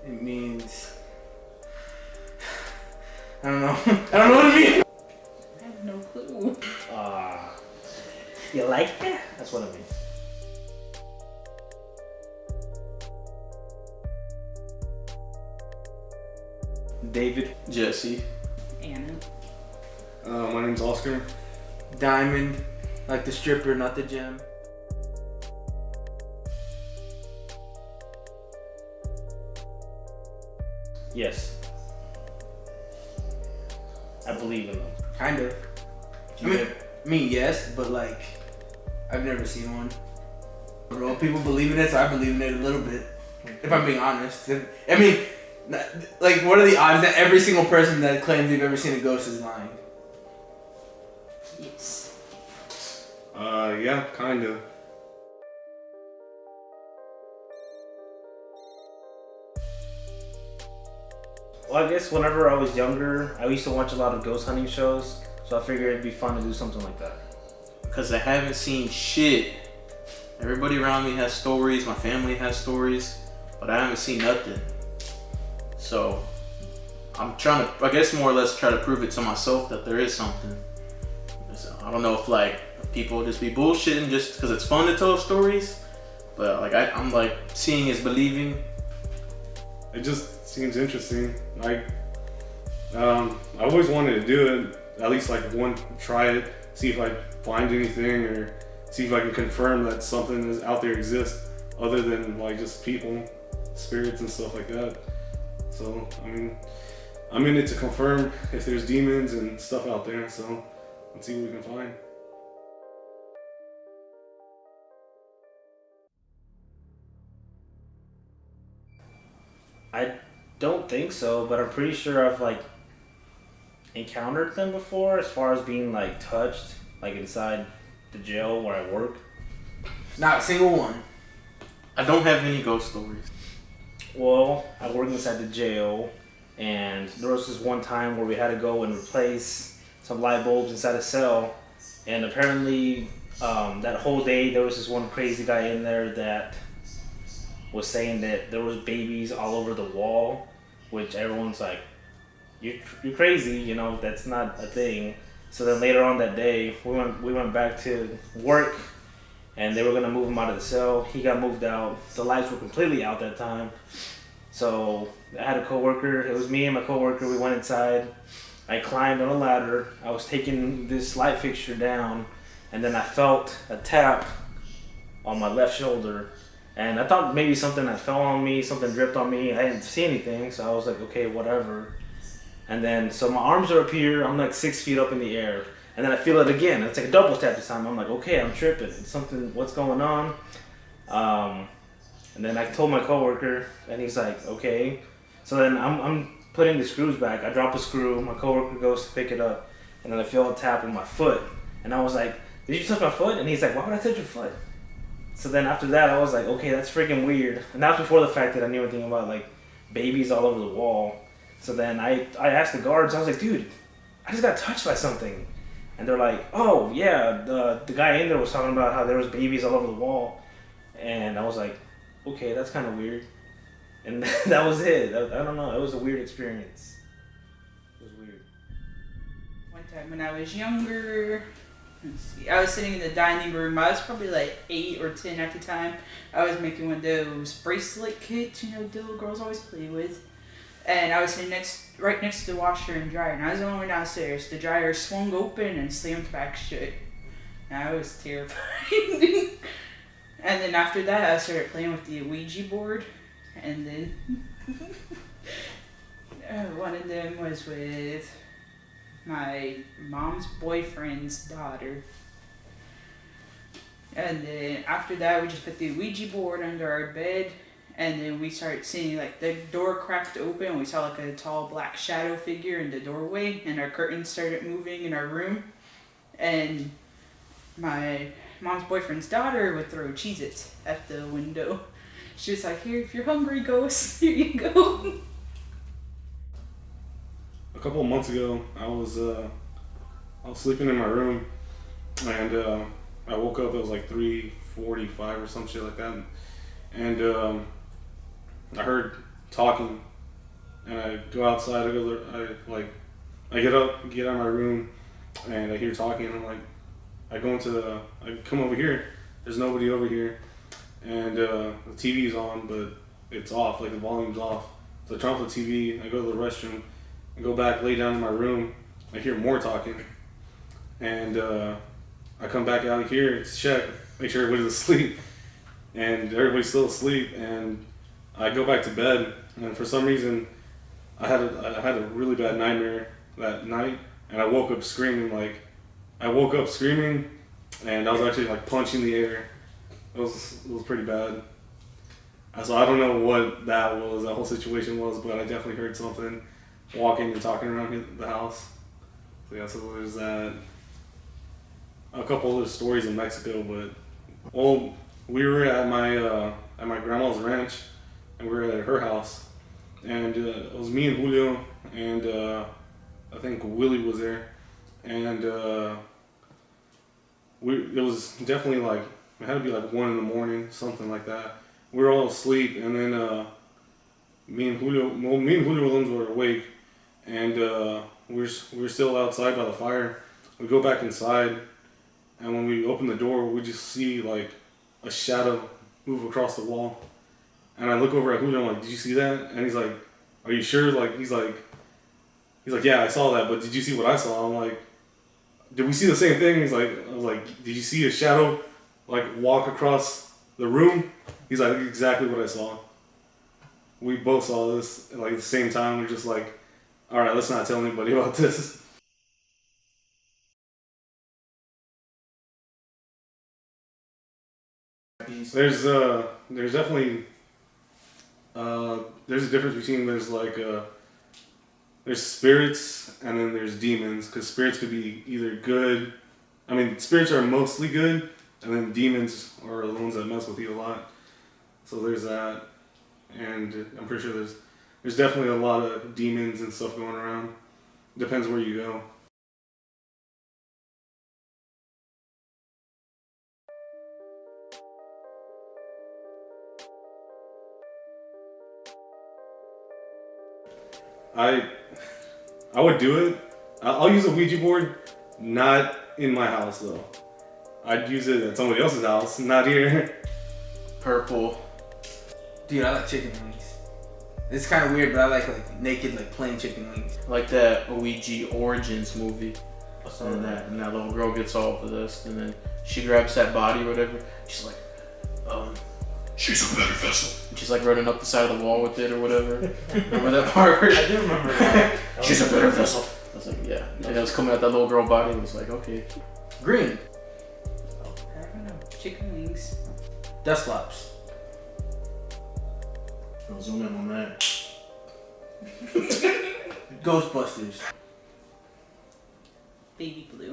It means... I don't know. I don't know what it means. I have no clue. You like that? That's what I mean. David. Jesse. Anna. My name's Oscar. Diamond. Like the stripper, not the gem. Yes. I believe in them. Kind of. Me, yes, but like, I've never seen one. Bro, people believe in it, so I believe in it a little bit. If I'm being honest. I mean, like, what are the odds that every single person that claims they've ever seen a ghost is lying? Yes. Yeah, kind of. Well, I guess whenever I was younger, I used to watch a lot of ghost hunting shows, so I figured it'd be fun to do something like that. Because I haven't seen shit. Everybody around me has stories, my family has stories, but I haven't seen nothing. So I'm trying to, I guess more or less try to prove it to myself that there is something. So, I don't know if like people just be bullshitting just because it's fun to tell stories, but like I'm like, seeing is believing. It just seems interesting. I always wanted to do it, at least like try it, see if I find anything or see if I can confirm that something is out there exists other than like just people, spirits and stuff like that. So, I mean, I'm in it to confirm if there's demons and stuff out there, so let's see what we can find. I don't think so, but I'm pretty sure I've like encountered them before as far as being like touched, like inside the jail where I work. Not a single one. I don't have any ghost stories. Well, I work inside the jail, and there was this one time where we had to go and replace some light bulbs inside a cell, and apparently that whole day there was this one crazy guy in there that was saying that there was babies all over the wall, which everyone's like, you're crazy, you know, that's not a thing. So then later on that day, we went back to work, and they were gonna move him out of the cell. He got moved out. The lights were completely out that time. So I had a coworker. It was me and my coworker. We went inside. I climbed on a ladder. I was taking this light fixture down, and then I felt a tap on my left shoulder. And I thought maybe something had fell on me, something dripped on me. I didn't see anything, so I was like, okay, whatever. And then, so my arms are up here. I'm like 6 feet up in the air. And then I feel it again. It's like a double tap this time. I'm like, okay, I'm tripping. Something, what's going on? And then I told my coworker, and he's like, okay. So then I'm putting the screws back. I drop a screw. My coworker goes to pick it up, and then I feel a tap on my foot. And I was like, did you touch my foot? And he's like, why would I touch your foot? So then after that, I was like, okay, that's freaking weird. And that was before the fact that I knew anything about like babies all over the wall. So then I asked the guards. I was like, dude, I just got touched by something. And they're like, oh yeah, the guy in there was talking about how there was babies all over the wall. And I was like, okay, that's kind of weird. And that was it. I don't know. It was a weird experience. It was weird. One time when I was younger, let's see, I was sitting in the dining room. I was probably like 8 or 10 at the time. I was making one of those bracelet kits, you know, the little girls always play with. And I was sitting right next to the washer and dryer, and I was the only one downstairs. The dryer swung open and slammed back shut. And I was terrified. And then after that, I started playing with the Ouija board. And then one of them was with my mom's boyfriend's daughter. And then after that, we just put the Ouija board under our bed. And then we started seeing like the door cracked open. And we saw like a tall black shadow figure in the doorway. And our curtains started moving in our room. And my mom's boyfriend's daughter would throw Cheez-Its at the window. She was like, here, if you're hungry, ghost, here you go. A couple of months ago, I was sleeping in my room, and I woke up. It was like 3:45 or some shit like that, and I heard talking, and I go outside. I get up, get out of my room, and I hear talking. And I'm like, I come over here. There's nobody over here, and the TV's on, but it's off. Like the volume's off. So I turn off the TV. I go to the restroom. I go back, lay down in my room. I hear more talking, and I come back out here to check, make sure everybody's asleep, and everybody's still asleep. And I go back to bed, and for some reason, I had a really bad nightmare that night, and I woke up screaming. And I was actually like punching the air. It was pretty bad. So I don't know what that whole situation was, but I definitely heard something walking and talking around the house. So yeah, so there's that. A couple other stories in Mexico, but we were at my grandma's ranch, and we were at her house, and it was me and Julio, and I think Willie was there, and it was definitely like, it had to be like 1 a.m, something like that. We were all asleep, and then me and Julio were awake, and we were still outside by the fire. We go back inside, and when we open the door, we just see like a shadow move across the wall. And I look over at Julio, I'm like, "Did you see that?" And he's like, "Are you sure?" Like he's like, "Yeah, I saw that, but did you see what I saw?" I'm like, "Did we see the same thing?" I was like, "Did you see a shadow like walk across the room?" He's like, "Exactly what I saw." We both saw this like at the same time. We're just like, "All right, let's not tell anybody about this." There's definitely there's a difference between there's spirits and then there's demons, because spirits could be either good. I mean, spirits are mostly good, and then demons are the ones that mess with you a lot. So there's that, and I'm pretty sure there's definitely a lot of demons and stuff going around. Depends where you go. I would do it. I'll use a Ouija board, not in my house though. I'd use it at somebody else's house, not here. Purple. Dude, I like chicken wings. It's kind of weird, but I like naked, like plain chicken wings. Like that Ouija Origins movie. And that little girl gets all possessed, and then she grabs that body or whatever. She's like, she's a better vessel. And she's like running up the side of the wall with it or whatever. Remember that part? I do remember that. She's a better vessel. I was like, yeah. And it was coming out that little girl body. It was like, okay. Green. I don't know. Chicken wings. Dust flops. I'll zoom in on that. Ghostbusters. Baby blue.